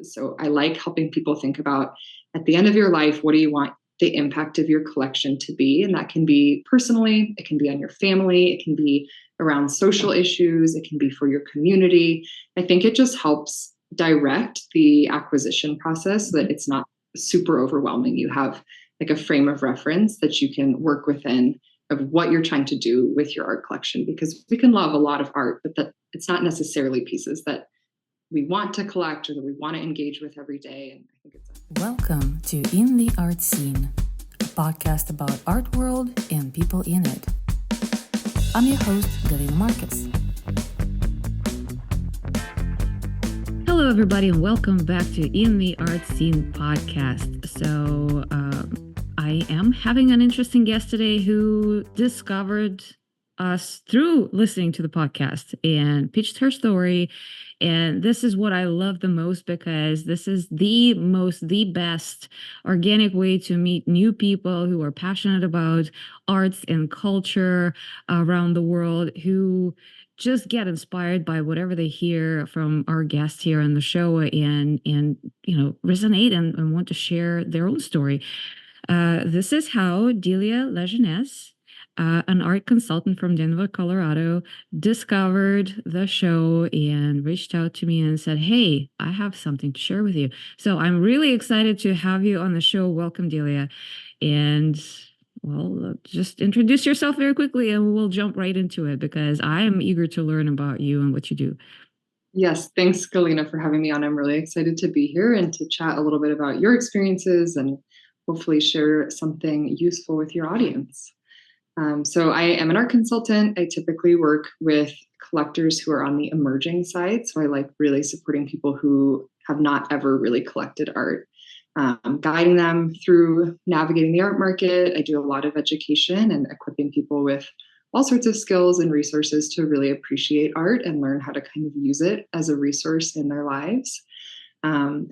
pieces. So I like helping people think about, at the end of your life, what do you want the impact of your collection to be? And that can be personally, it can be on your family, it can be around social issues, it can be for your community. I think it just helps direct the acquisition process so that it's not super overwhelming. You have like a frame of reference that you can work within of what you're trying to do with your art collection, because we can love a lot of art, but that it's not necessarily pieces that we want to collect or that we want to engage with every day. And I think it's Welcome to In the Art Scene, a podcast about art world and people in it. I'm your host, Delia LaJeunesse. Hello, everybody, and welcome back to In the Art Scene podcast. So, I am having an interesting guest today who discovered us through listening to the podcast and pitched her story. And this is what I love the most, because this is the best organic way to meet new people who are passionate about arts and culture around the world, who just get inspired by whatever they hear from our guests here on the show and resonate and want to share their own story. This is how Delia LaJeunesse, an art consultant from Denver, Colorado, discovered the show and reached out to me and said, "Hey, I have something to share with you." So I'm really excited to have you on the show. Welcome, Delia. And well, just introduce yourself very quickly and we'll jump right into it, because I am eager to learn about you and what you do. Yes, thanks, Galina, for having me on. I'm really excited to be here and to chat a little bit about your experiences and hopefully share something useful with your audience. So I am an art consultant. I typically work with collectors who are on the emerging side. So I like really supporting people who have not ever really collected art, guiding them through navigating the art market. I do a lot of education and equipping people with all sorts of skills and resources to really appreciate art and learn how to kind of use it as a resource in their lives. I'm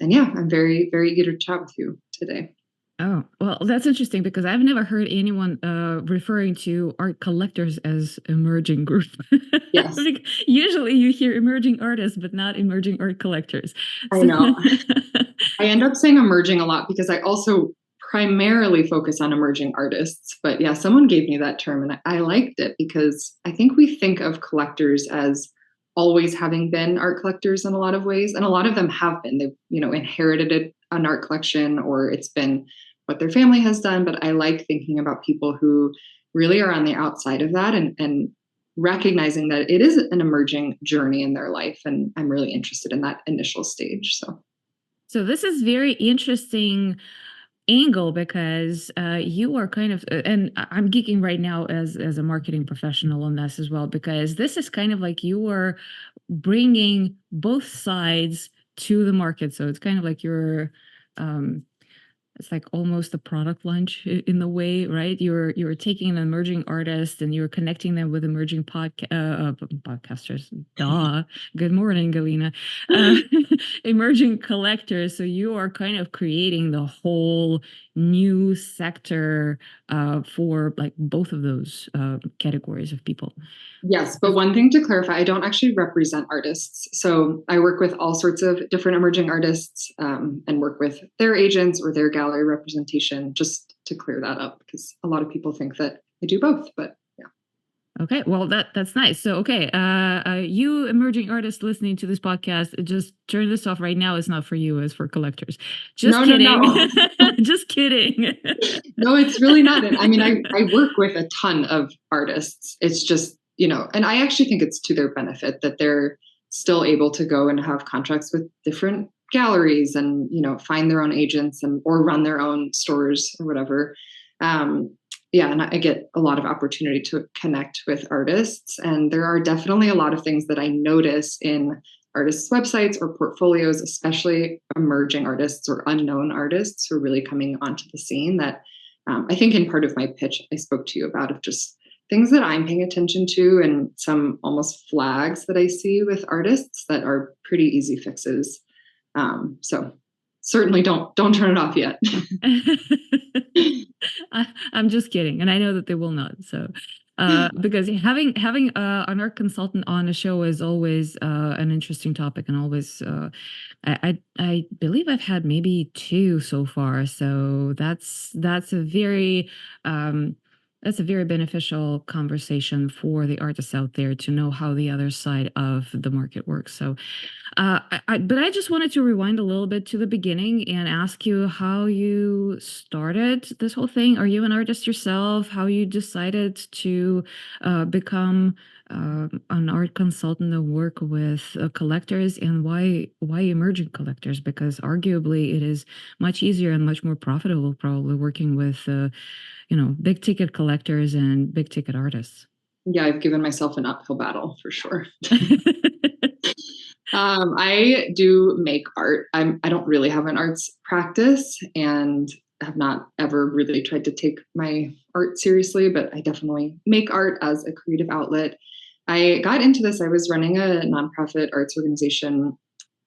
very, very eager to chat with you today. Oh, well, that's interesting, because I've never heard anyone referring to art collectors as emerging group. Yes. Like, usually you hear emerging artists, but not emerging art collectors. I know. I end up saying emerging a lot because I also primarily focus on emerging artists. But yeah, someone gave me that term and I liked it, because I think we think of collectors as always having been art collectors in a lot of ways. And a lot of them have been. They've, inherited an art collection, or it's been what their family has done. But I like thinking about people who really are on the outside of that and recognizing that it is an emerging journey in their life. And I'm really interested in that initial stage. So this is very interesting angle, because you are kind of, and I'm geeking right now as a marketing professional on this as well, because this is kind of like you are bringing both sides to the market. So it's kind of like you're it's like almost a product launch in the way, right? You're taking an emerging artist and you're connecting them with emerging podcasters. Duh. Good morning, Galina. Emerging collectors. So you are kind of creating the whole new sector for like both of those categories of people. Yes, but one thing to clarify, I don't actually represent artists. So I work with all sorts of different emerging artists and work with their agents or their gallery representation, just to clear that up, because a lot of people think that I do both, but yeah. Okay, well, that's nice. So, okay, you emerging artists listening to this podcast, just turn this off right now. It's not for you, it's for collectors. Just kidding. No. Just kidding. No, it's really not. I mean, I work with a ton of artists. It's just, and I actually think it's to their benefit that they're still able to go and have contracts with different galleries and, find their own agents or run their own stores or whatever. And I get a lot of opportunity to connect with artists. And there are definitely a lot of things that I notice in artists' websites or portfolios, especially emerging artists or unknown artists who are really coming onto the scene, that I think in part of my pitch I spoke to you about, of just things that I'm paying attention to and some almost flags that I see with artists that are pretty easy fixes. So certainly don't turn it off yet. I'm just kidding. And I know that they will not. So Because having an art consultant on a show is always an interesting topic, and always I believe I've had maybe two so far. So um, that's a very beneficial conversation for the artists out there to know how the other side of the market works. So but I just wanted to rewind a little bit to the beginning and ask you how you started this whole thing. Are you an artist yourself? How you decided to become an art consultant and work with collectors, and why emerging collectors? Because arguably it is much easier and much more profitable, probably working with big ticket collectors and big ticket artists. Yeah, I've given myself an uphill battle for sure. I do make art. I don't really have an arts practice and have not ever really tried to take my art seriously, but I definitely make art as a creative outlet. I got into this, I was running a nonprofit arts organization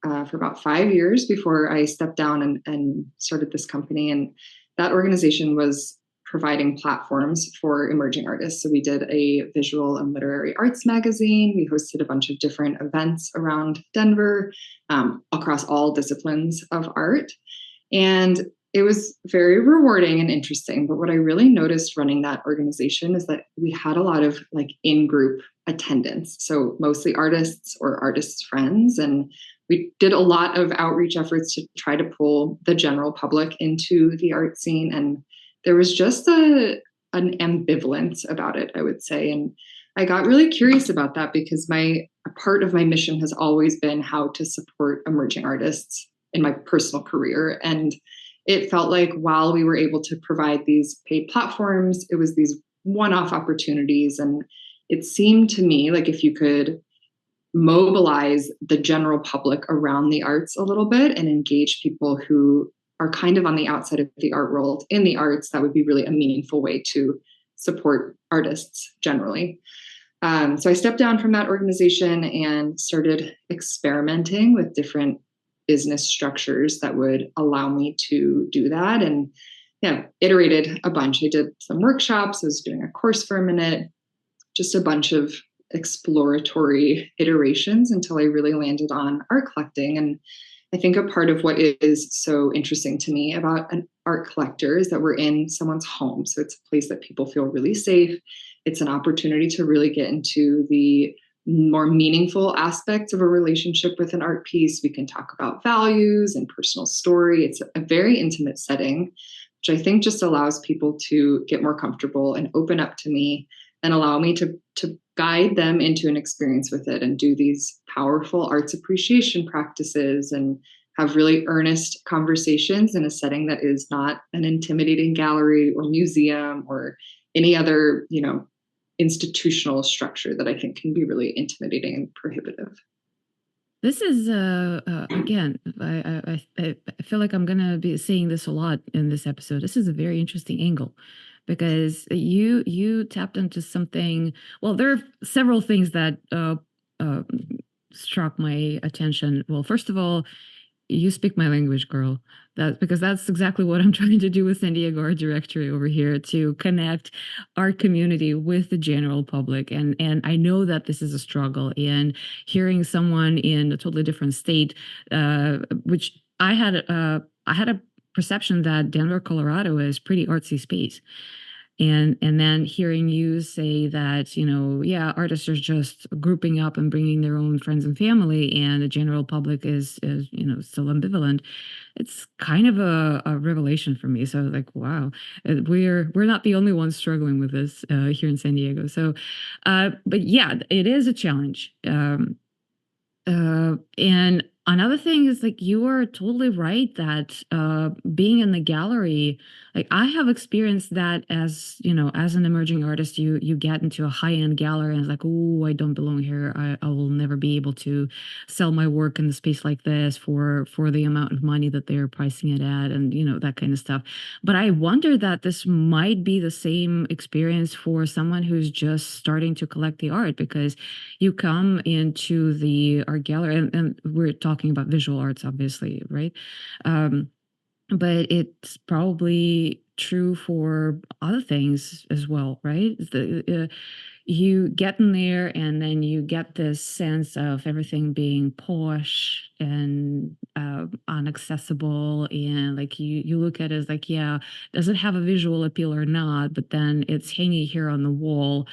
for about 5 years before I stepped down and started this company. And that organization was providing platforms for emerging artists. So we did a visual and literary arts magazine. We hosted a bunch of different events around Denver across all disciplines of art. And it was very rewarding and interesting. But what I really noticed running that organization is that we had a lot of like in-group attendance. So mostly artists or artists' friends. And we did a lot of outreach efforts to try to pull the general public into the art scene. And there was just an ambivalence about it, I would say. And I got really curious about that because a part of my mission has always been how to support emerging artists in my personal career. And it felt like while we were able to provide these paid platforms, it was these one-off opportunities. And it seemed to me like if you could mobilize the general public around the arts a little bit and engage people who are kind of on the outside of the art world in the arts, that would be really a meaningful way to support artists generally. So I stepped down from that organization and started experimenting with different business structures that would allow me to do that. And iterated a bunch. I did some workshops. I was doing a course for a minute, just a bunch of exploratory iterations until I really landed on art collecting. And I think a part of what is so interesting to me about an art collector is that we're in someone's home. So it's a place that people feel really safe. It's an opportunity to really get into the more meaningful aspects of a relationship with an art piece. We can talk about values and personal story. It's a very intimate setting, which I think just allows people to get more comfortable and open up to me and allow me to guide them into an experience with it and do these powerful arts appreciation practices and have really earnest conversations in a setting that is not an intimidating gallery or museum or any other, institutional structure that I think can be really intimidating and prohibitive. This is again, I feel like I'm gonna be seeing this a lot in this episode. This is a very interesting angle because you tapped into something. Well, there are several things that struck my attention. Well, first of all, you speak my language, girl. Because that's exactly what I'm trying to do with San Diego Art Directory over here, to connect our community with the general public. And I know that this is a struggle. And hearing someone in a totally different state, which I had a perception that Denver, Colorado is pretty artsy space. And then hearing you say that, artists are just grouping up and bringing their own friends and family, and the general public is still ambivalent. It's kind of a revelation for me. So like, wow, we're not the only ones struggling with this here in San Diego. So, but yeah, it is a challenge. And another thing is, like, you are totally right that being in the gallery, like, I have experienced that as as an emerging artist. You get into a high-end gallery and it's like, oh, I don't belong here. I will never be able to sell my work in the space like this for the amount of money that they're pricing it at, and that kind of stuff. But I wonder that this might be the same experience for someone who's just starting to collect the art, because you come into the art gallery, and we're talking about visual arts, obviously, right? But it's probably true for other things as well, right? You get in there and then you get this sense of everything being posh and unaccessible, and like you look at it as like, yeah, does it have a visual appeal or not? But then it's hanging here on the wall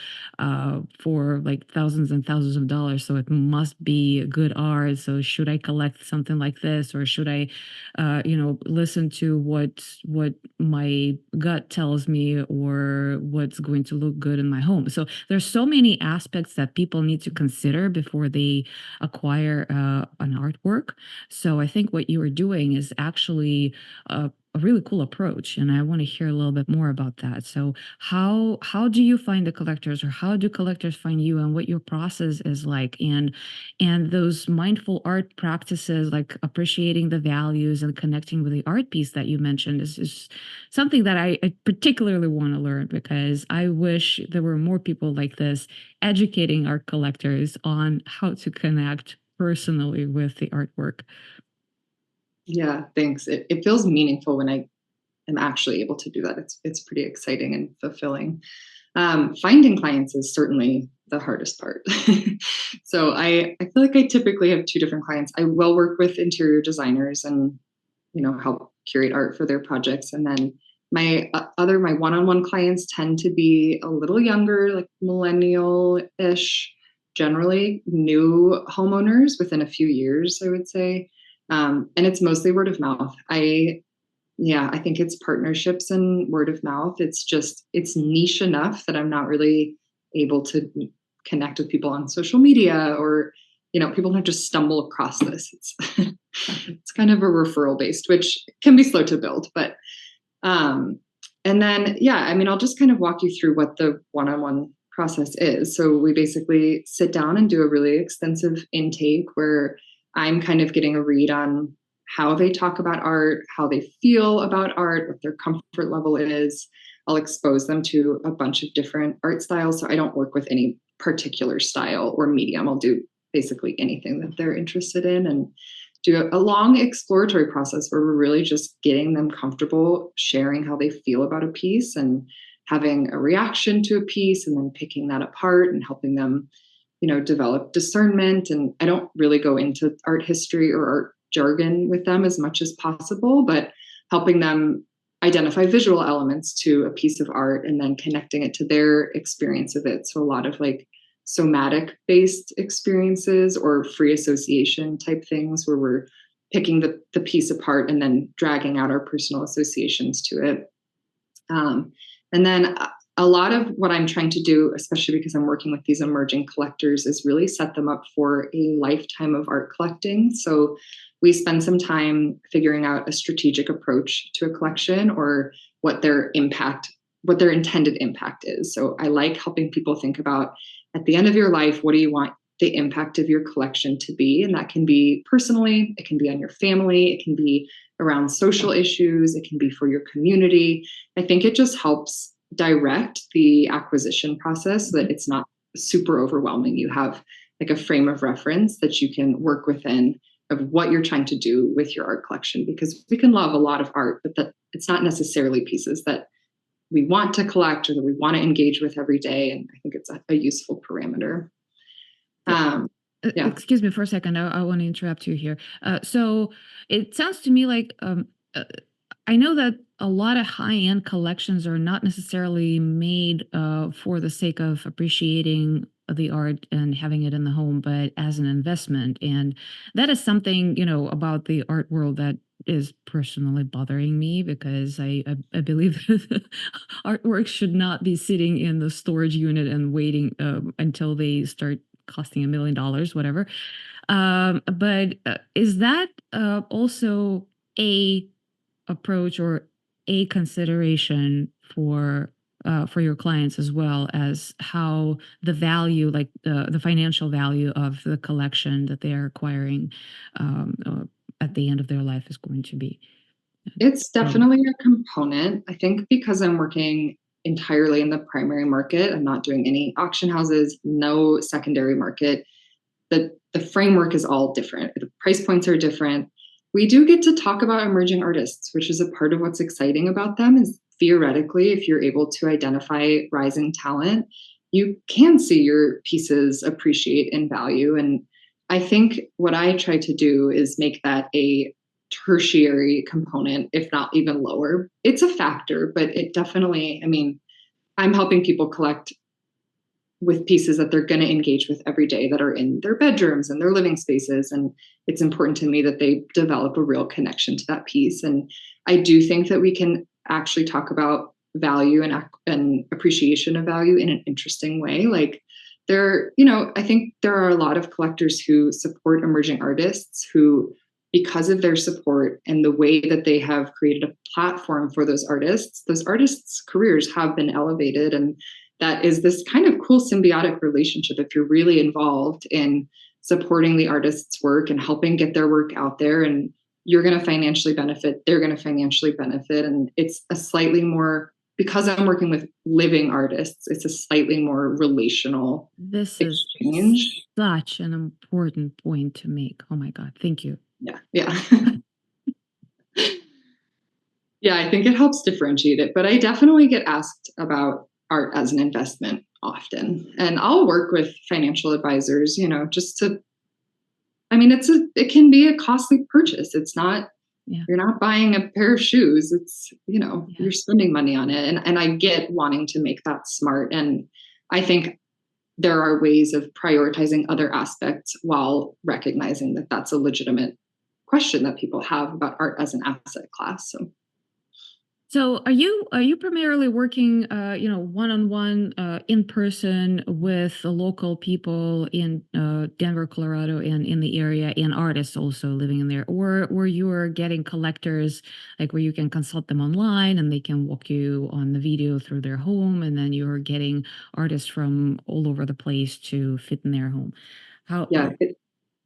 for like thousands and thousands of dollars, so it must be good art. So should I collect something like this, or should I listen to what my gut tells me, or what's going to look good in my home? So there's so many aspects that people need to consider before they acquire an artwork. So I think what you are doing is actually a really cool approach, and I want to hear a little bit more about that. So how do you find the collectors, or how do collectors find you, and what your process is like? And those mindful art practices, like appreciating the values and connecting with the art piece that you mentioned, is something that I particularly want to learn, because I wish there were more people like this educating art collectors on how to connect personally with the artwork. Yeah, thanks. It feels meaningful when I am actually able to do that. It's pretty exciting and fulfilling. Finding clients is certainly the hardest part. So I feel like I typically have two different clients. I will work with interior designers and help curate art for their projects, and then my one-on-one clients tend to be a little younger, like millennial-ish, generally new homeowners within a few years, I would say. And it's mostly word of mouth. I think it's partnerships and word of mouth. It's niche enough that I'm not really able to connect with people on social media, or, people don't just stumble across this. It's kind of a referral based, which can be slow to build, but, and then, I'll just kind of walk you through what the one-on-one process is. So we basically sit down and do a really extensive intake where I'm kind of getting a read on how they talk about art, how they feel about art, what their comfort level is. I'll expose them to a bunch of different art styles. So I don't work with any particular style or medium. I'll do basically anything that they're interested in, and do a long exploratory process where we're really just getting them comfortable sharing how they feel about a piece, and having a reaction to a piece, and then picking that apart and helping them develop discernment. And I don't really go into art history or art jargon with them as much as possible, but helping them identify visual elements to a piece of art and then connecting it to their experience of it. So a lot of like somatic based experiences or free association type things, where we're picking the piece apart and then dragging out our personal associations to it. And then a lot of what I'm trying to do, especially because I'm working with these emerging collectors, is really set them up for a lifetime of art collecting. So we spend some time figuring out a strategic approach to a collection, or what their intended impact is. So I like helping people think about, at the end of your life, what do you want the impact of your collection to be? And that can be personally, it can be on your family, it can be around social issues, it can be for your community. I think it just helps direct the acquisition process so that it's not super overwhelming. You have like a frame of reference that you can work within of what you're trying to do with your art collection, because we can love a lot of art, but that it's not necessarily pieces that we want to collect or that we want to engage with every day. And I think it's a useful parameter. Excuse me for a second. I want to interrupt you here. So it sounds to me like I know that a lot of high-end collections are not necessarily made for the sake of appreciating the art and having it in the home, but as an investment. And that is something, about the art world that is personally bothering me, because I believe that artwork should not be sitting in the storage unit and waiting until they start costing $1 million, whatever. But is that also a approach or a consideration for your clients, as well as how the value, like the financial value of the collection that they are acquiring at the end of their life, is going to be? It's definitely a component. I think because I'm working entirely in the primary market, I'm not doing any auction houses, no secondary market. The framework is all different. The price points are different. We do get to talk about emerging artists, which is a part of what's exciting about them, is theoretically, if you're able to identify rising talent, you can see your pieces appreciate in value. And I think what I try to do is make that a tertiary component, if not even lower. It's a factor, but it definitely, I mean, I'm helping people collect with pieces that they're going to engage with every day that are in their bedrooms and their living spaces. And it's important to me that they develop a real connection to that piece. And I do think that we can actually talk about value and appreciation of value in an interesting way. Like I think there are a lot of collectors who support emerging artists who, because of their support and the way that they have created a platform for those artists' careers have been elevated. And that is this kind of cool symbiotic relationship if you're really involved in supporting the artist's work and helping get their work out there, and you're going to financially benefit, they're going to financially benefit. And it's a slightly more, because I'm working with living artists, it's a slightly more relational exchange. Is such an important point to make. Oh my God. Thank you. Yeah. Yeah, I think it helps differentiate it, but I definitely get asked about art as an investment often. And I'll work with financial advisors, just to, it can be a costly purchase. It's not, you're not buying a pair of shoes. It's, you're spending money on it. And I get wanting to make that smart. And I think there are ways of prioritizing other aspects while recognizing that that's a legitimate question that people have about art as an asset class. So are you primarily working, one-on-one, in person with the local people in Denver, Colorado, and in the area, and artists also living in there, or you are getting collectors, like where you can consult them online and they can walk you on the video through their home, and then you're getting artists from all over the place to fit in their home?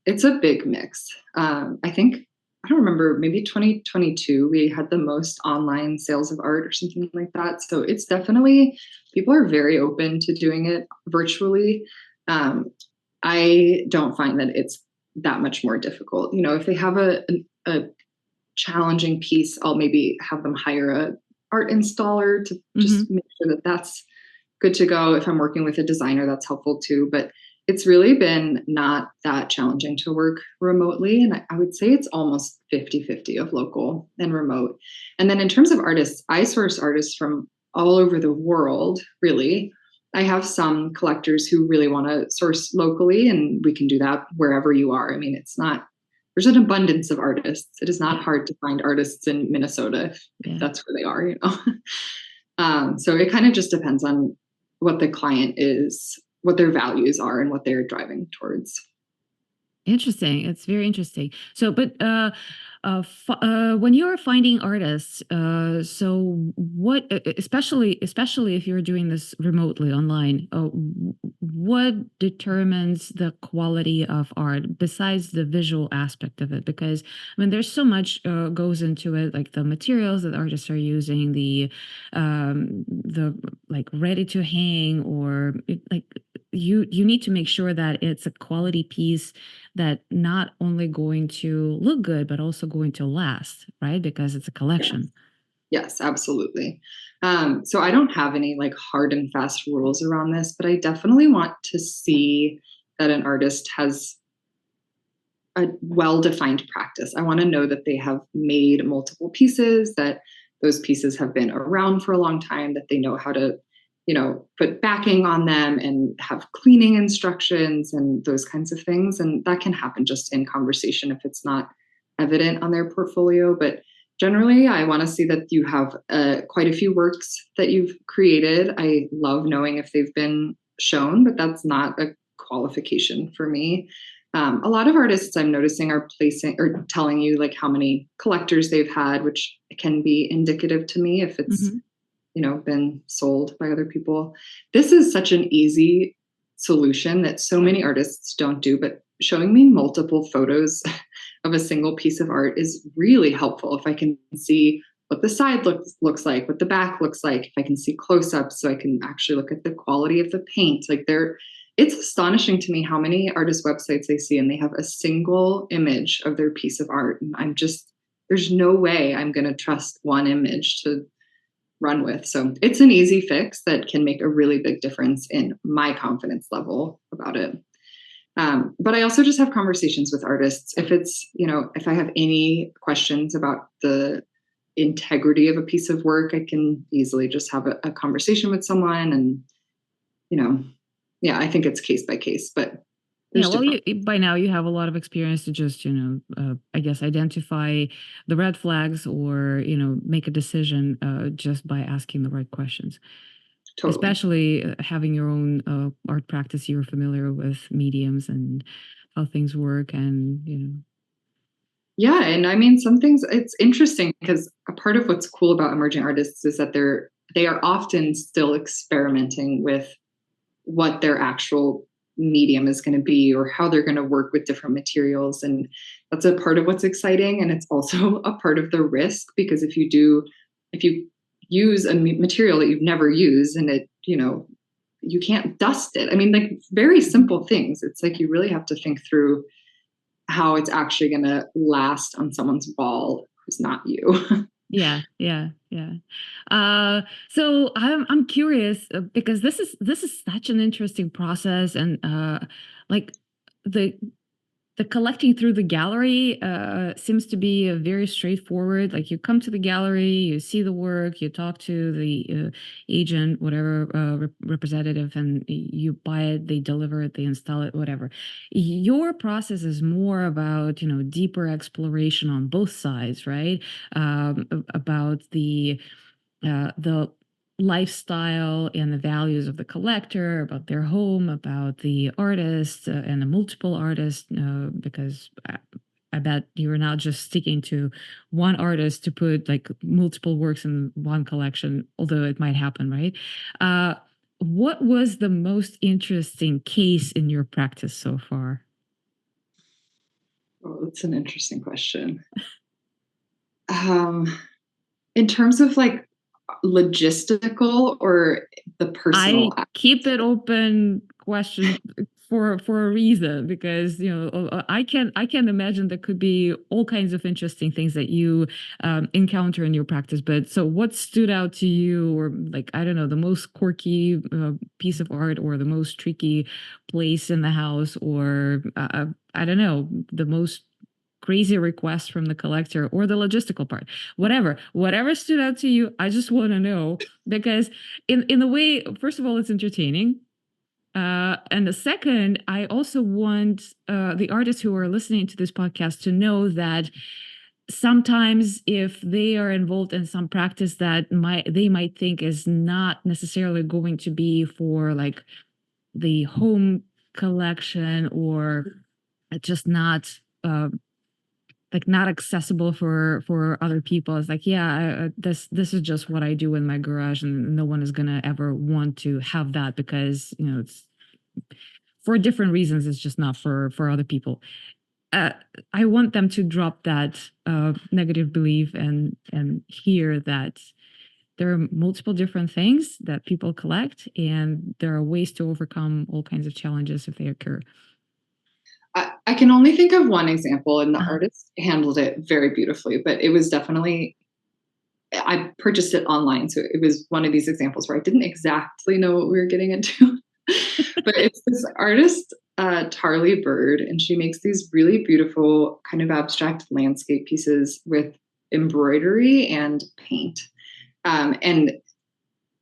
It's a big mix. I don't remember, maybe 2022, we had the most online sales of art or something like that. So it's definitely, people are very open to doing it virtually. I don't find that it's that much more difficult. If they have a challenging piece, I'll maybe have them hire a art installer to just make sure that that's good to go. If I'm working with a designer, that's helpful too. But it's really been not that challenging to work remotely. And I would say it's almost 50-50 of local and remote. And then in terms of artists, I source artists from all over the world, really. I have some collectors who really want to source locally, and we can do that wherever you are. There's an abundance of artists. It is not hard to find artists in Minnesota if that's where they are, So it kind of just depends on what the client is, what their values are, and what they're driving towards. Interesting. It's very interesting. So, but when you're finding artists, so what, especially if you're doing this remotely online, what determines the quality of art besides the visual aspect of it? Because there's so much goes into it, like the materials that artists are using, the like ready to hang, or you need to make sure that it's a quality piece that not only going to look good, but also going to last, right? Because it's a collection. Yes, absolutely. So I don't have any like hard and fast rules around this, but I definitely want to see that an artist has a well-defined practice. I want to know that they have made multiple pieces, that those pieces have been around for a long time, that they know how to put backing on them and have cleaning instructions and those kinds of things. And that can happen just in conversation if it's not evident on their portfolio. But generally, I want to see that you have quite a few works that you've created. I love knowing if they've been shown, but that's not a qualification for me. A lot of artists I'm noticing are placing or telling you like how many collectors they've had, which can be indicative to me if it's been sold by other people. This is such an easy solution that so many artists don't do, but showing me multiple photos of a single piece of art is really helpful. If I can see what the side looks like, what the back looks like, if I can see close-ups, so I can actually look at the quality of the paint. It's astonishing to me how many artist websites I see and they have a single image of their piece of art. And there's no way I'm going to trust one image to run with. So it's an easy fix that can make a really big difference in my confidence level about it. But I also just have conversations with artists. If it's, if I have any questions about the integrity of a piece of work, I can easily just have a conversation with someone. And, yeah, I think it's case by case, but yeah, well, by now you have a lot of experience to just, I guess, identify the red flags or, make a decision just by asking the right questions. Totally. Especially having your own art practice, you're familiar with mediums and how things work, and. Yeah, and I mean, some things, it's interesting because a part of what's cool about emerging artists is that they are often still experimenting with what their actual medium is going to be or how they're going to work with different materials. And that's a part of what's exciting. And it's also a part of the risk, because if you use a material that you've never used and it, you can't dust it. I mean, like very simple things. It's like you really have to think through how it's actually going to last on someone's wall who's not you. Yeah. So I'm curious because this is such an interesting process, and like the collecting through the gallery seems to be a very straightforward. Like you come to the gallery, you see the work, you talk to the agent, whatever representative, and you buy it, they deliver it, they install it, whatever. Your process is more about deeper exploration on both sides, right? About the lifestyle and the values of the collector, about their home, about the artist and the multiple artists, because I bet you're not just sticking to one artist to put like multiple works in one collection, although it might happen, right? What was the most interesting case in your practice so far? Oh, that's an interesting question. In terms of like logistical or the personal? I keep it open question for a reason, because I can imagine there could be all kinds of interesting things that you encounter in your practice. But so what stood out to you, or like, I don't know, the most quirky piece of art, or the most tricky place in the house, or I don't know, the most crazy request from the collector, or the logistical part, whatever stood out to you. I just want to know, because in the way, first of all, it's entertaining, and the second, I also want the artists who are listening to this podcast to know that sometimes if they are involved in some practice that they might think is not necessarily going to be for like the home collection, or just not like not accessible for other people. It's like, yeah, this is just what I do in my garage, and no one is gonna ever want to have that, because it's for different reasons. It's just not for other people. I want them to drop that negative belief, and hear that there are multiple different things that people collect, and there are ways to overcome all kinds of challenges if they occur. I can only think of one example, and the artist handled it very beautifully, but it was definitely, I purchased it online. So it was one of these examples where I didn't exactly know what we were getting into, but it's this artist, Tarly Bird, and she makes these really beautiful kind of abstract landscape pieces with embroidery and paint. And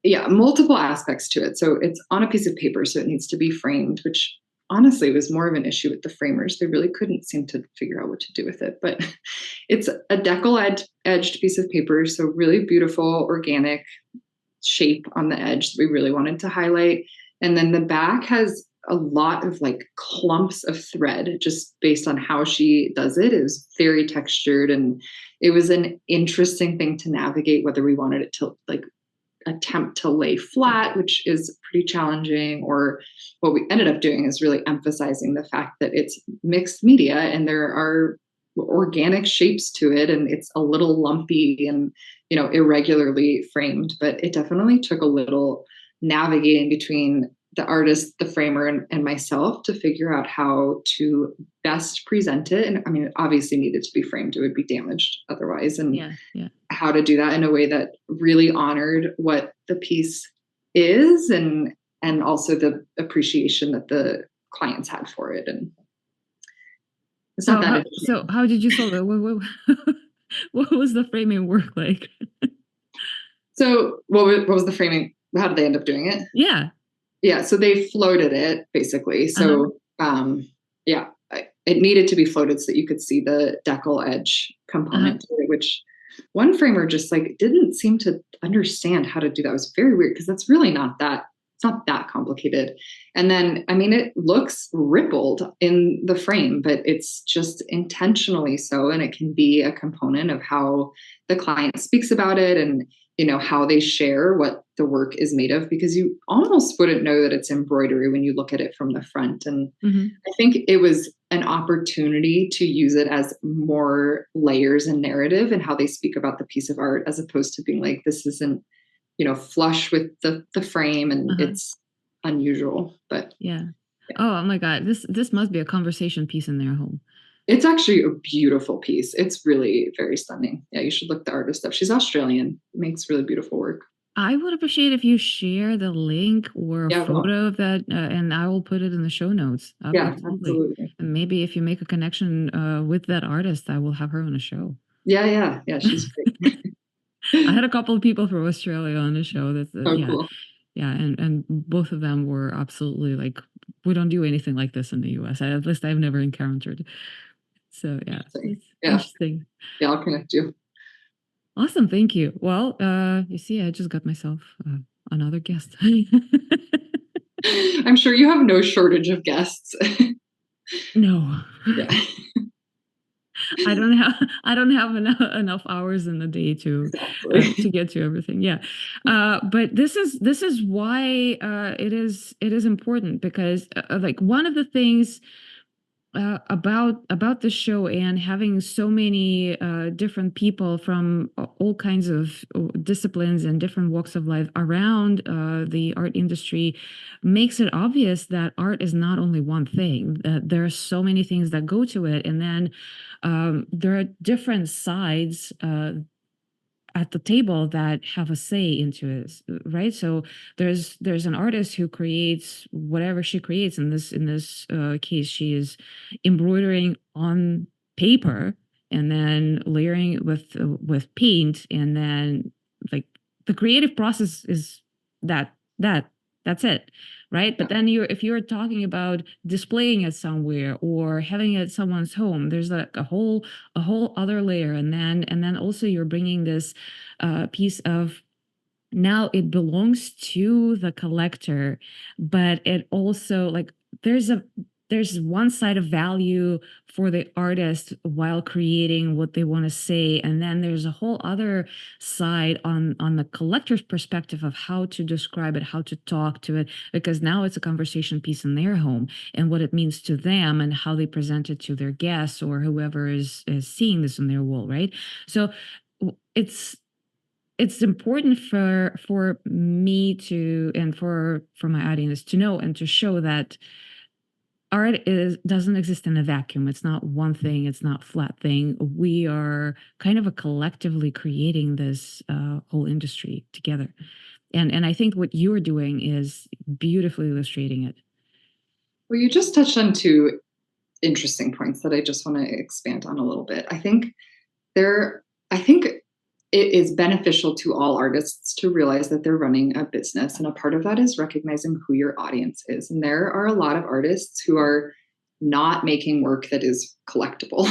yeah, multiple aspects to it. So it's on a piece of paper, so it needs to be framed, which honestly was more of an issue with the framers. They really couldn't seem to figure out what to do with it. But it's a deckle-edged piece of paper, so really beautiful organic shape on the edge that we really wanted to highlight. And then the back has a lot of like clumps of thread, just based on how she does it. It was very textured, and it was an interesting thing to navigate, whether we wanted it to like attempt to lay flat, which is pretty challenging, or what we ended up doing is really emphasizing the fact that it's mixed media and there are organic shapes to it, and it's a little lumpy and irregularly framed. But it definitely took a little navigating between the artist, the framer, and myself to figure out how to best present it. And I mean, it obviously needed to be framed, it would be damaged otherwise. And how to do that in a way that really honored what the piece is, and also the appreciation that the clients had for it. And it's not that interesting. So how did you solve it? What was the framing work like? So what was the framing? How did they end up doing it? Yeah. So they floated it basically. So it needed to be floated so that you could see the decal edge component to it, which one framer just like didn't seem to understand how to do that. It was very weird because that's really it's not that complicated. And then, I mean, it looks rippled in the frame, but it's just intentionally so. And it can be a component of how the client speaks about it, and, you know, how they share what the work is made of, because you almost wouldn't know that it's embroidery when you look at it from the front. And I think it was an opportunity to use it as more layers and narrative and how they speak about the piece of art, as opposed to being like, this isn't, you know, flush with the frame, and it's unusual. But oh my God, this must be a conversation piece in their home. It's actually a beautiful piece. It's really very stunning. Yeah, you should look the artist up. She's Australian, makes really beautiful work. I would appreciate if you share the link or a photo of that, and I will put it in the show notes. Absolutely. And maybe if you make a connection with that artist, I will have her on a show. Yeah, she's great. I had a couple of people from Australia on the show. That's cool. Yeah, and both of them were absolutely like, we don't do anything like this in the US. At least I've never encountered. So it's interesting. Yeah, I'll connect you. Awesome, thank you. Well, you see, I just got myself another guest. I'm sure you have no shortage of guests. No. Yeah. I don't have enough hours in the day to get to everything. Yeah. But this is why it is important, because like one of the things about the show and having so many different people from all kinds of disciplines and different walks of life around the art industry makes it obvious that art is not only one thing. There are so many things that go to it, and then there are different sides at the table that have a say into it, right? So there's an artist who creates whatever she creates. In this case, she is embroidering on paper and then layering with paint, and then like the creative process is that's it, right? But then if you're talking about displaying it somewhere or having it at someone's home, there's like a whole other layer, and then also you're bringing this piece of, now it belongs to the collector, but it also, like, there's one side of value for the artist while creating what they want to say, and then there's a whole other side on the collector's perspective of how to describe it, how to talk to it, because now it's a conversation piece in their home and what it means to them and how they present it to their guests or whoever is seeing this on their wall, right? So it's important for me to, and for my audience to know and to show that art doesn't exist in a vacuum. It's not one thing. It's not flat thing. We are kind of collectively creating this whole industry together. And I think what you're doing is beautifully illustrating it. Well, you just touched on two interesting points that I just want to expand on a little bit. I think it is beneficial to all artists to realize that they're running a business. And a part of that is recognizing who your audience is. And there are a lot of artists who are not making work that is collectible.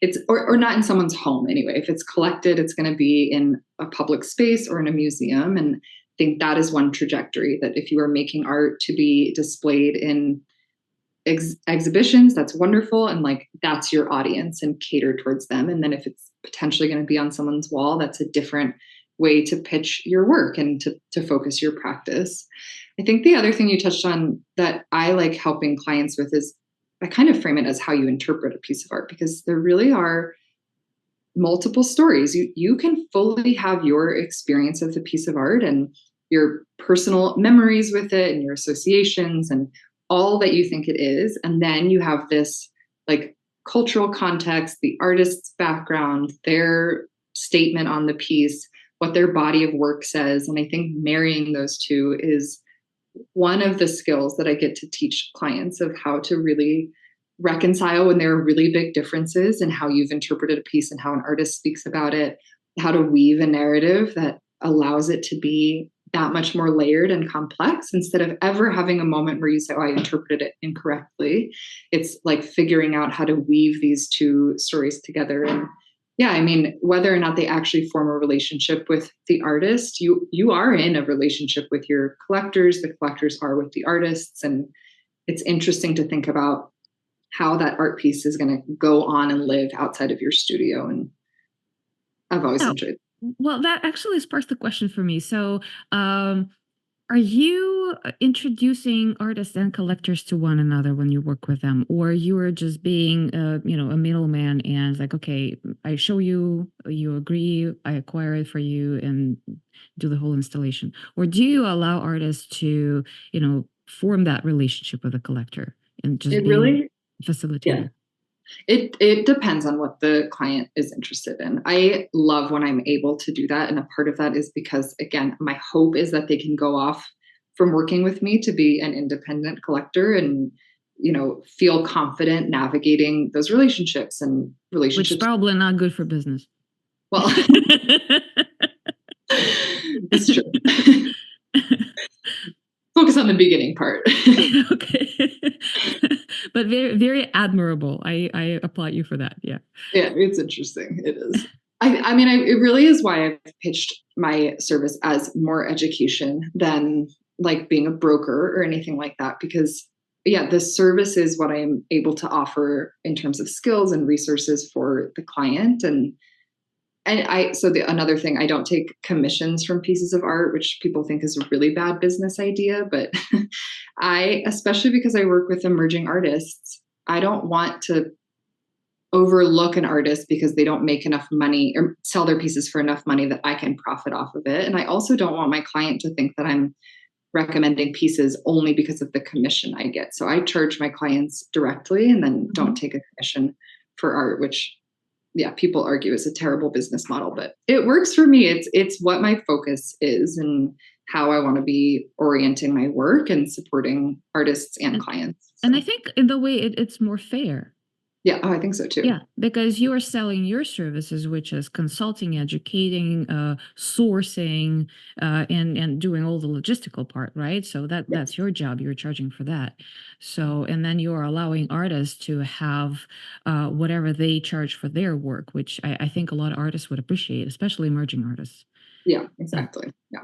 It's or not in someone's home anyway. If it's collected, it's going to be in a public space or in a museum. And I think that is one trajectory, that if you are making art to be displayed in exhibitions, that's wonderful, and like that's your audience and cater towards them. And then if it's potentially going to be on someone's wall, that's a different way to pitch your work and to focus your practice. I think the other thing you touched on that I like helping clients with is, I kind of frame it as how you interpret a piece of art, because there really are multiple stories. You can fully have your experience of the piece of art and your personal memories with it and your associations and all that you think it is. And then you have this like cultural context, the artist's background, their statement on the piece, what their body of work says. And I think marrying those two is one of the skills that I get to teach clients of how to really reconcile when there are really big differences in how you've interpreted a piece and how an artist speaks about it, how to weave a narrative that allows it to be that much more layered and complex instead of ever having a moment where you say, oh, I interpreted it incorrectly. It's like figuring out how to weave these two stories together. And yeah, I mean, whether or not they actually form a relationship with the artist, you are in a relationship with your collectors. The collectors are with the artists. And it's interesting to think about how that art piece is going to go on and live outside of your studio. And I've always enjoyed it. Well, that actually sparks the question for me. So, are you introducing artists and collectors to one another when you work with them, or you are just being, a middleman and like, okay, I show you, you agree, I acquire it for you, and do the whole installation, or do you allow artists to, form that relationship with a collector and just being facilitator? Yeah. It depends on what the client is interested in. I love when I'm able to do that. And a part of that is because, again, my hope is that they can go off from working with me to be an independent collector and, feel confident navigating those relationships. Which is probably not good for business. Well, that's true. Focus on the beginning part. Okay. But very, very admirable. I applaud you for that. Yeah. Yeah, it's interesting. It is. I mean, it really is why I've pitched my service as more education than like being a broker or anything like that. Because yeah, the service is what I'm able to offer in terms of skills and resources for the client. Another thing, I don't take commissions from pieces of art, which people think is a really bad business idea. But especially because I work with emerging artists, I don't want to overlook an artist because they don't make enough money or sell their pieces for enough money that I can profit off of it. And I also don't want my client to think that I'm recommending pieces only because of the commission I get. So I charge my clients directly and then don't take a commission for art, which people argue is a terrible business model, but it works for me. It's what my focus is and how I want to be orienting my work and supporting artists and clients. So. And I think in the way it's more fair. Yeah, I think so too. Yeah, because you are selling your services, which is consulting, educating, sourcing, and doing all the logistical part, right? So that's your job. You're charging for that. So, and then you are allowing artists to have whatever they charge for their work, which I think a lot of artists would appreciate, especially emerging artists. Yeah, exactly. Yeah.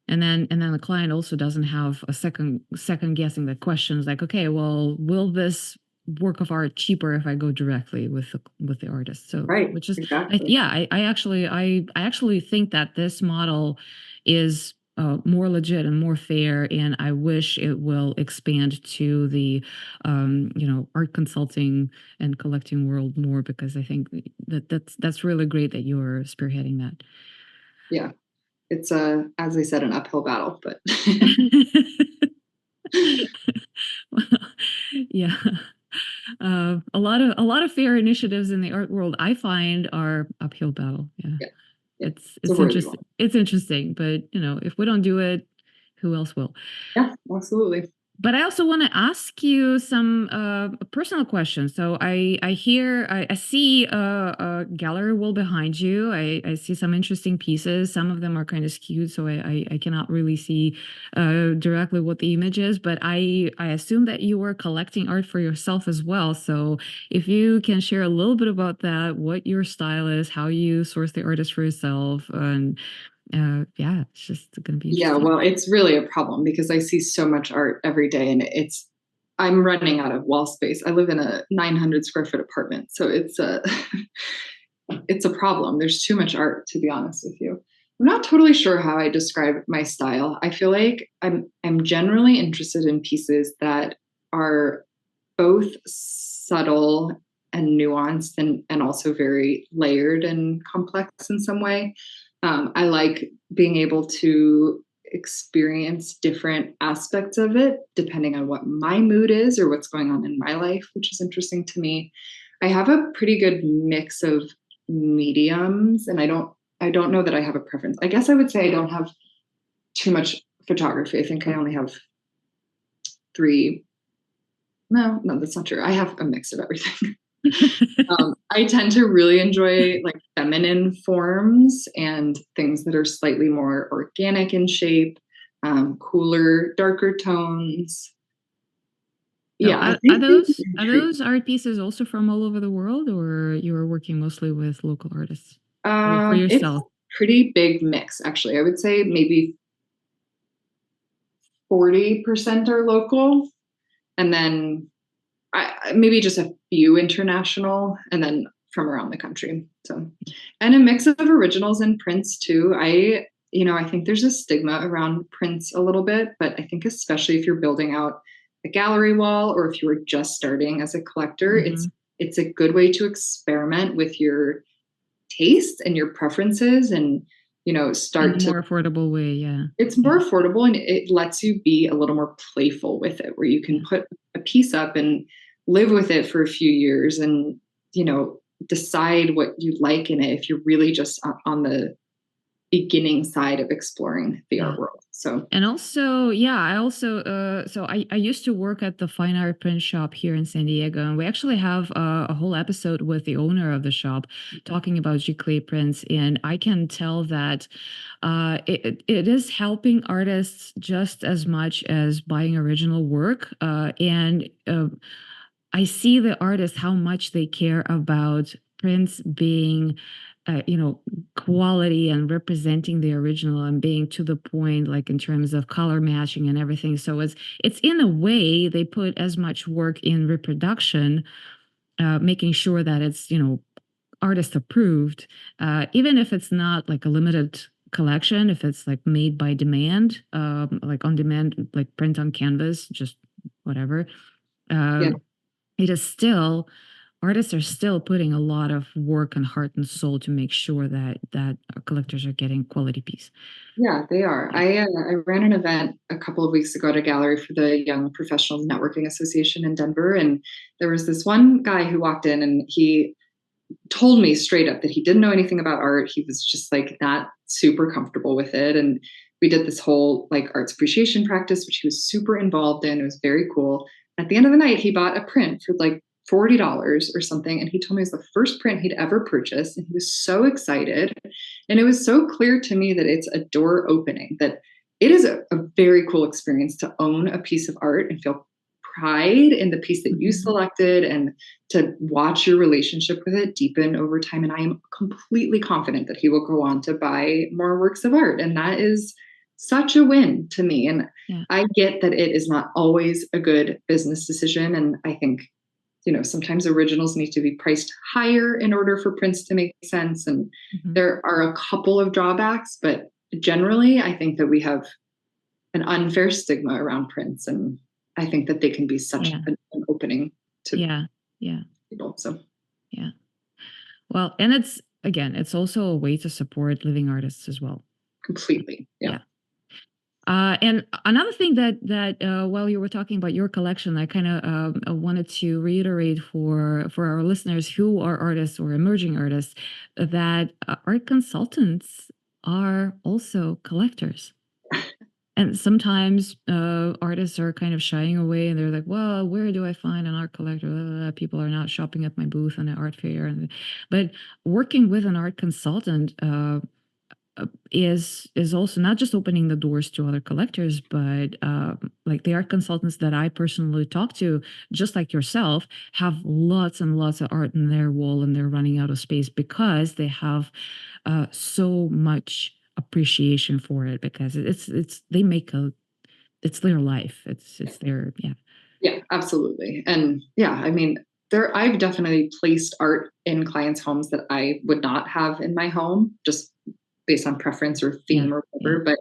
And then the client also doesn't have a second guessing the questions like, okay, well, will this work of art cheaper if I go directly with the artist? So right, which is exactly. I actually think that this model is more legit and more fair, and I wish it will expand to the art consulting and collecting world more, because I think that's really great that you're spearheading that. Yeah. It's as I said, an uphill battle, but well, yeah. A lot of fair initiatives in the art world I find are uphill battle. Yeah. It's interesting. It's interesting, but if we don't do it, who else will? Yeah, absolutely. But I also want to ask you some personal questions. So I see a gallery wall behind you. I see some interesting pieces. Some of them are kind of skewed, so I cannot really see directly what the image is. But I assume that you are collecting art for yourself as well. So if you can share a little bit about that, what your style is, how you source the artist for yourself, and it's just going to be interesting. Yeah, well, it's really a problem because I see so much art every day, and I'm running out of wall space. I live in a 900 square foot apartment, so it's a problem. There's too much art, to be honest with you. I'm not totally sure how I describe my style. I feel like I'm generally interested in pieces that are both subtle and nuanced and also very layered and complex in some way. I like being able to experience different aspects of it depending on what my mood is or what's going on in my life, which is interesting to me. I have a pretty good mix of mediums, and I don't know that I have a preference. I guess I would say I don't have too much photography. I think I only have three. No, that's not true. I have a mix of everything. I tend to really enjoy like feminine forms and things that are slightly more organic in shape, cooler, darker tones. So Yeah, I are think are those art pieces also from all over the world, or you're working mostly with local artists for it's a yourself? pretty big mix, actually. I would say maybe 40% are local, and then maybe just a few international, and then from around the country. So, and a mix of originals and prints too. I think there's a stigma around prints a little bit, but I think especially if you're building out a gallery wall or if you were just starting as a collector, it's a good way to experiment with your taste and your preferences and In a start to more affordable way, yeah. it's Yeah. more affordable and it lets you be a little more playful with it, where you can put a piece up and live with it for a few years and, decide what you like in it if you're really just on the beginning side of exploring the Yeah. art world. So, And also, I used to work at the fine art print shop here in San Diego, and we actually have a whole episode with the owner of the shop talking about giclée prints. And I can tell that it is helping artists just as much as buying original work. I see the artists how much they care about prints being, quality and representing the original and being to the point, like in terms of color matching and everything. So it's in a way they put as much work in reproduction, making sure that it's artist approved, even if it's not like a limited collection, if it's like made by demand, like on demand, like print on canvas, just whatever. yeah. Um, it is still artists are still putting a lot of work and heart and soul to make sure that our collectors are getting quality piece. Yeah, they are. Yeah. I ran an event a couple of weeks ago at a gallery for the Young Professionals Networking Association in Denver, and there was this one guy who walked in and he told me straight up that he didn't know anything about art. He was just like not super comfortable with it. And we did this whole like arts appreciation practice, which he was super involved in. It was very cool. At the end of the night, he bought a print for like $40 or something. And he told me it was the first print he'd ever purchased. And he was so excited. And it was so clear to me that it's a door opening, that it is a very cool experience to own a piece of art and feel pride in the piece that you selected and to watch your relationship with it deepen over time. And I am completely confident that he will go on to buy more works of art. And that is such a win to me. And Yeah. I get that it is not always a good business decision. And I think, sometimes originals need to be priced higher in order for prints to make sense. And there are a couple of drawbacks, but generally, I think that we have an unfair stigma around prints. And I think that they can be such an opening to people. So, yeah. Well, and it's also a way to support living artists as well. Completely. Yeah. And another thing that while you were talking about your collection, I kind of wanted to reiterate for our listeners who are artists or emerging artists that art consultants are also collectors. And sometimes artists are kind of shying away and they're like, well, where do I find an art collector? People are not shopping at my booth on an art fair. But working with an art consultant is also not just opening the doors to other collectors, but like the art consultants that I personally talk to, just like yourself, have lots and lots of art in their wall and they're running out of space because they have so much appreciation for it, because it's their life. It's their Yeah, absolutely. And yeah, I mean, I've definitely placed art in clients' homes that I would not have in my home, just based on preference or theme or whatever. But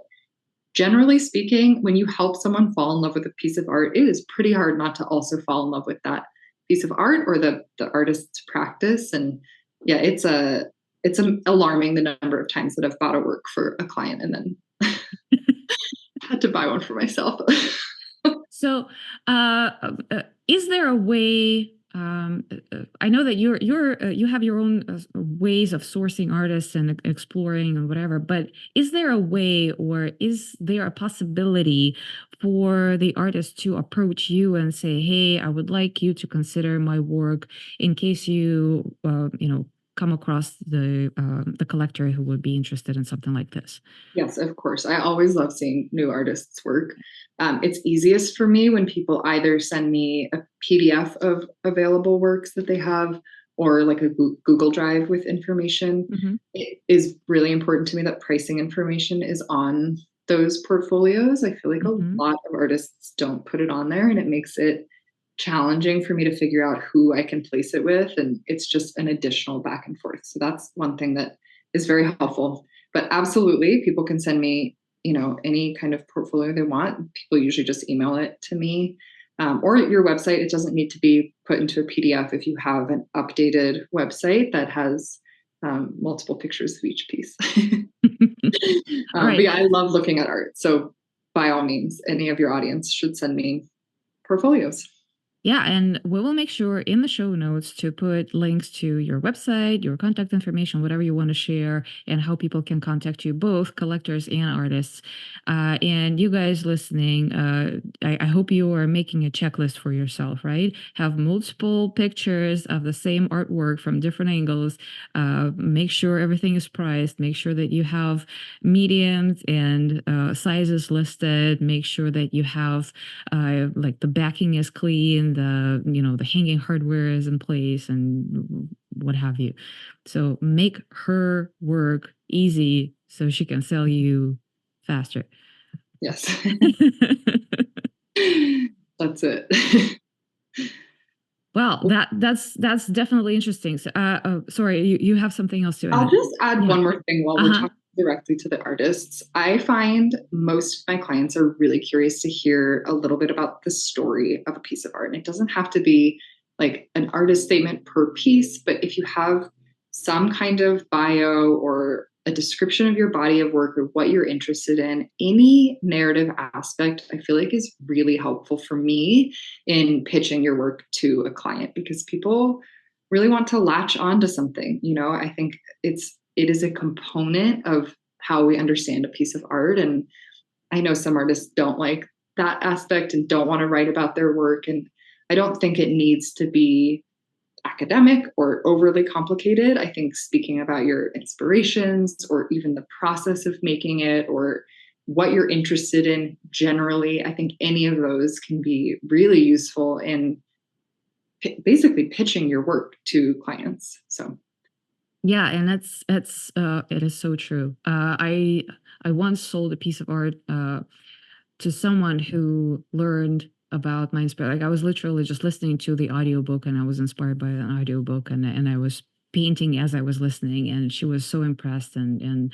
generally speaking, when you help someone fall in love with a piece of art, it is pretty hard not to also fall in love with that piece of art or the artist's practice. And yeah, it's alarming the number of times that I've bought a work for a client and then had to buy one for myself. So, is there a way I know that you have your own ways of sourcing artists and exploring and whatever, but is there a way, or is there a possibility for the artist to approach you and say, "Hey, I would like you to consider my work in case you come across the collector who would be interested in something like this"? Yes, of course. I always love seeing new artists' work. It's easiest for me when people either send me a PDF of available works that they have, or like a Google Drive with information. Mm-hmm. It is really important to me that pricing information is on those portfolios. I feel like a Mm-hmm. lot of artists don't put it on there, and it makes it challenging for me to figure out who I can place it with. And it's just an additional back and forth. So that's one thing that is very helpful. But absolutely, people can send me, any kind of portfolio they want. People usually just email it to me, or your website. It doesn't need to be put into a PDF if you have an updated website that has multiple pictures of each piece. All right. But yeah, I love looking at art. So by all means, any of your audience should send me portfolios. Yeah, and we will make sure in the show notes to put links to your website, your contact information, whatever you want to share, and how people can contact you, both collectors and artists. And you guys listening, I hope you are making a checklist for yourself, right? Have multiple pictures of the same artwork from different angles. Make sure everything is priced. Make sure that you have mediums and sizes listed. Make sure that you have like the backing is clean, the hanging hardware is in place, and what have you. So make her work easy so she can sell you faster. Yes. That's it. Well, that's definitely interesting. So, sorry, you have something else to add? I'll just add Yeah. one more thing while we're talking directly to the artists. I find most of my clients are really curious to hear a little bit about the story of a piece of art. And it doesn't have to be like an artist statement per piece, but if you have some kind of bio or a description of your body of work or what you're interested in, any narrative aspect, I feel like is really helpful for me in pitching your work to a client, because people really want to latch on to something. I think it is a component of how we understand a piece of art. And I know some artists don't like that aspect and don't want to write about their work. And I don't think it needs to be academic or overly complicated. I think speaking about your inspirations or even the process of making it or what you're interested in generally, I think any of those can be really useful in basically pitching your work to clients. So yeah, and that's it is so true. I once sold a piece of art to someone who learned about my inspiration. Like, I was literally just listening to the audiobook, and I was inspired by an audiobook, and I was painting as I was listening, and she was so impressed and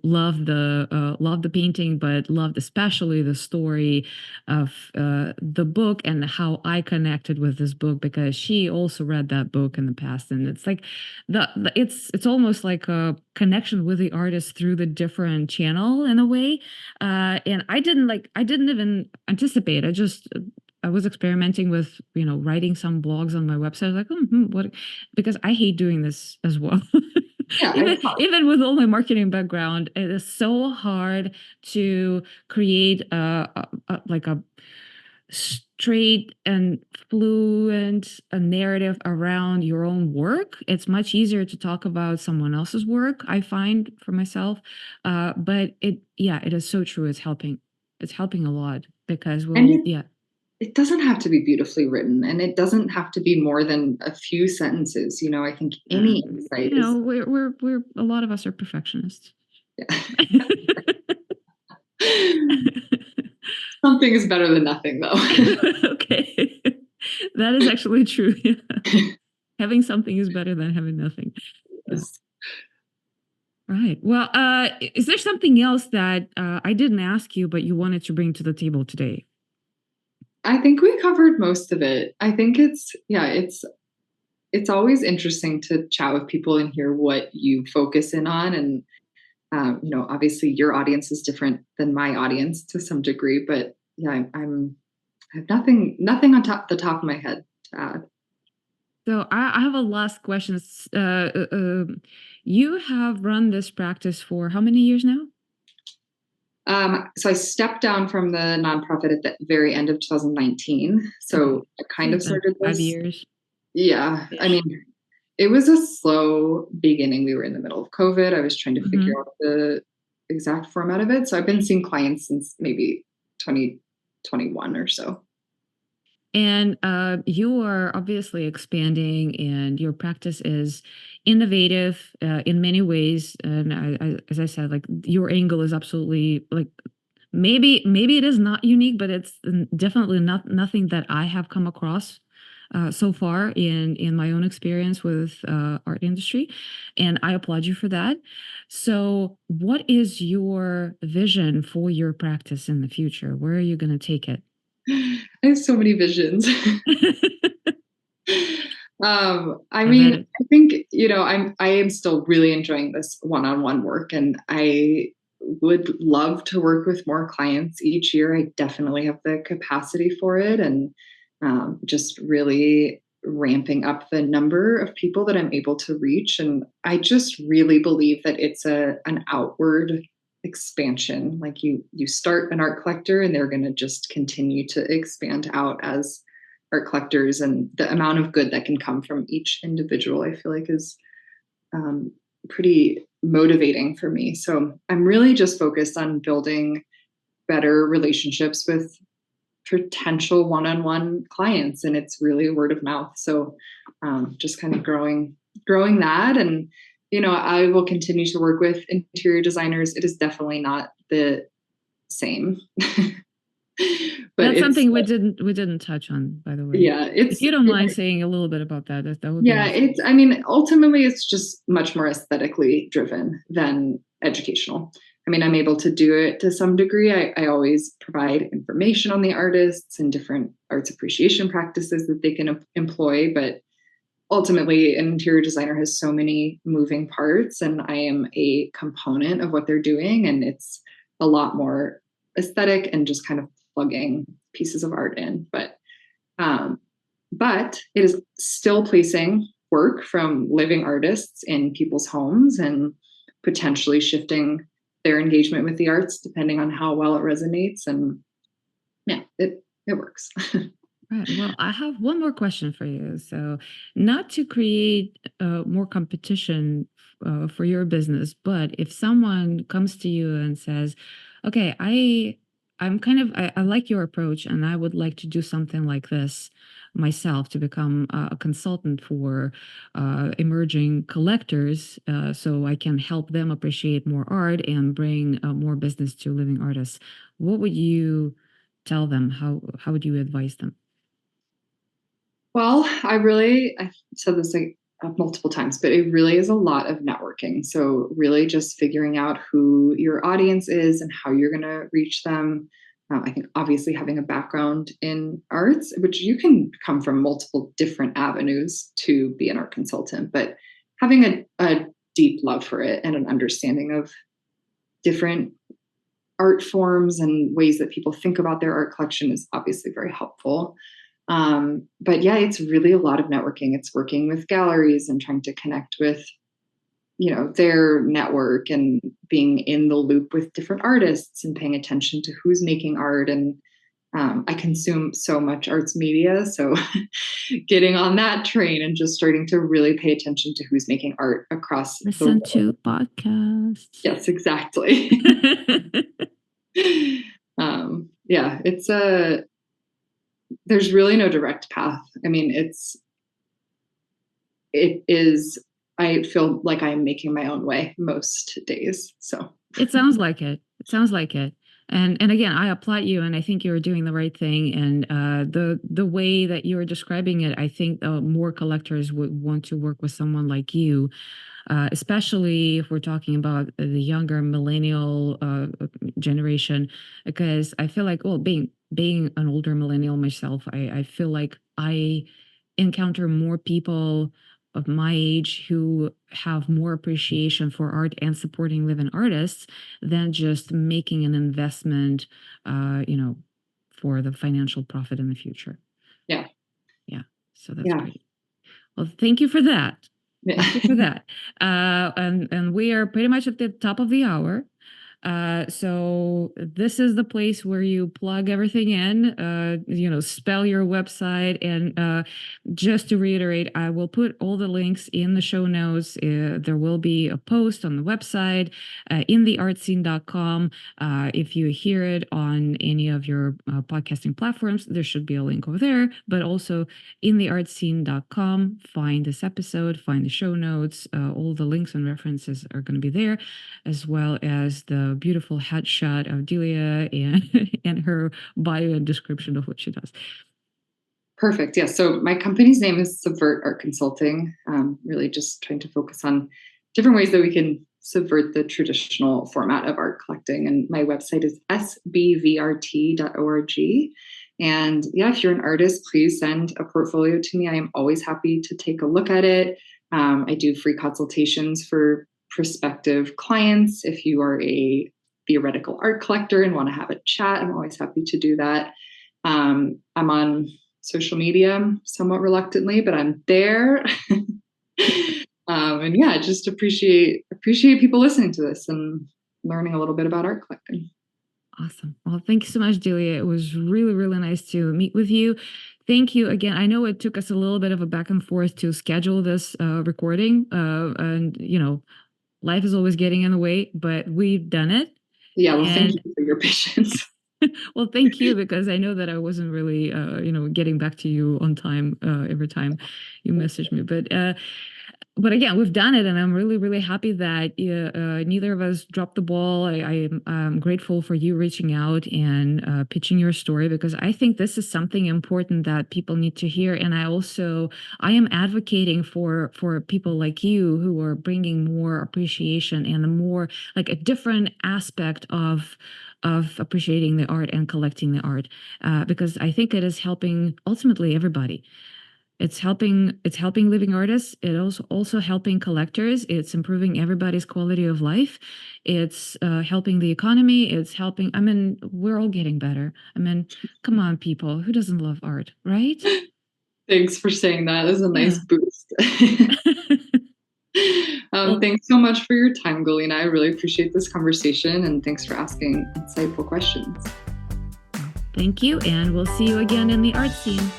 loved the painting, but loved especially the story of the book and how I connected with this book, because she also read that book in the past. And it's like it's almost like a connection with the artist through the different channel in a way. And I didn't even anticipate. I was experimenting with, writing some blogs on my website. I was like, what? Because I hate doing this as well. yeah, Even with all my marketing background, it is so hard to create like a straight and fluent narrative around your own work. It's much easier to talk about someone else's work, I find, for myself. But it is so true. It's helping. It's helping a lot, because it doesn't have to be beautifully written, and it doesn't have to be more than a few sentences. I think any insight is. We're a lot of us are perfectionists. Yeah. Something is better than nothing, though. Okay. That is actually true. Yeah. Having something is better than having nothing. Yes. Right. Well, is there something else that I didn't ask you, but you wanted to bring to the table today? I think we covered most of it. I think it's always interesting to chat with people and hear what you focus in on. And, obviously your audience is different than my audience to some degree, but yeah, I have nothing on the top of my head to add. So I have a last question. You have run this practice for how many years now? So I stepped down from the nonprofit at the very end of 2019. So I kind of started 5 years. Yeah. I mean, it was a slow beginning. We were in the middle of COVID. I was trying to figure out the exact format of it. So I've been seeing clients since maybe 2021 or so. And you are obviously expanding, and your practice is innovative in many ways. And as I said, like your angle is absolutely like maybe it is not unique, but it's definitely nothing that I have come across so far in my own experience with art industry, and I applaud you for that. So, what is your vision for your practice in the future? Where are you going to take it? I have so many visions. I mean, I think, I am still really enjoying this one-on-one work, and I would love to work with more clients each year. I definitely have the capacity for it, and just really ramping up the number of people that I'm able to reach. And I just really believe that it's an outward expansion. Like you start an art collector, and they're going to just continue to expand out as art collectors, and the amount of good that can come from each individual, I feel like, is pretty motivating for me. So I'm really just focused on building better relationships with potential one-on-one clients, and it's really word of mouth. So just kind of growing that. And I will continue to work with interior designers. It is definitely not the same. But that's something we didn't touch on, by the way. Yeah, if you don't mind saying a little bit about that would be awesome. I mean, ultimately it's just much more aesthetically driven than educational. I mean, I'm able to do it to some degree. I always provide information on the artists and different arts appreciation practices that they can employ, but ultimately an interior designer has so many moving parts, and I am a component of what they're doing, and it's a lot more aesthetic and just kind of plugging pieces of art in. But it is still placing work from living artists in people's homes and potentially shifting their engagement with the arts depending on how well it resonates. And yeah, it works. Right. Well, I have one more question for you. So, not to create more competition for your business, but if someone comes to you and says, "Okay, I like your approach, and I would like to do something like this myself to become a consultant for emerging collectors, so I can help them appreciate more art and bring more business to living artists," what would you tell them? How would you advise them? Well, I've said this like multiple times, but it really is a lot of networking. So really just figuring out who your audience is and how you're going to reach them. I think obviously having a background in arts, which you can come from multiple different avenues to be an art consultant, but having a deep love for it and an understanding of different art forms and ways that people think about their art collection is obviously very helpful. But yeah, it's really a lot of networking. It's working with galleries and trying to connect with, their network and being in the loop with different artists and paying attention to who's making art. And I consume so much arts media. So getting on that train and just starting to really pay attention to who's making art across the Listen world. to podcasts. Yes, exactly. Yeah, there's really no direct path. I mean, I feel like I'm making my own way most days. So it sounds like it. It sounds like it. And again, I applaud you, and I think you're doing the right thing. And the way that you're describing it, I think more collectors would want to work with someone like you, especially if we're talking about the younger millennial generation, because I feel like, well, being an older millennial myself, I feel like I encounter more people of my age who have more appreciation for art and supporting living artists than just making an investment, for the financial profit in the future. Yeah. Yeah. So that's great. Well, thank you for that. Yeah. Thank you for that. And we are pretty much at the top of the hour. So this is the place where you plug everything in, spell your website. And just to reiterate, I will put all the links in the show notes. There will be a post on the website, intheartscene.com. If you hear it on any of your podcasting platforms, there should be a link over there, but also intheartscene.com. Find this episode, find the show notes. All the links and references are going to be there, as well as the beautiful headshot of Delia and her bio and description of what she does. Perfect. Yeah. So my company's name is Subvert Art Consulting. Really just trying to focus on different ways that we can subvert the traditional format of art collecting. And my website is sbvrt.org. And yeah, if you're an artist, please send a portfolio to me. I am always happy to take a look at it. I do free consultations for prospective clients. If you are a theoretical art collector and want to have a chat, I'm always happy to do that. I'm on social media somewhat reluctantly, but I'm there. And yeah, just appreciate people listening to this and learning a little bit about art collecting. Awesome. Well, thank you so much, Delia. It was really, really nice to meet with you. Thank you again. I know it took us a little bit of a back and forth to schedule this recording. And, life is always getting in the way, but we've done it. Yeah. Well, thank you for your patience. Well, thank you, because I know that I wasn't really, getting back to you on time every time you messaged me. But again, we've done it, and I'm really, really happy that neither of us dropped the ball. I'm grateful for you reaching out and pitching your story, because I think this is something important that people need to hear. And I am advocating for people like you who are bringing more appreciation and a more like a different aspect of appreciating the art and collecting the art, because I think it is helping ultimately everybody. It's helping living artists. It also helping collectors. It's improving everybody's quality of life. It's helping the economy. It's helping. I mean, we're all getting better. I mean, come on, people. Who doesn't love art, right? Thanks for saying that. That was a nice boost. Thanks so much for your time, Galina. I really appreciate this conversation, and thanks for asking insightful questions. Thank you, and we'll see you again in the art scene.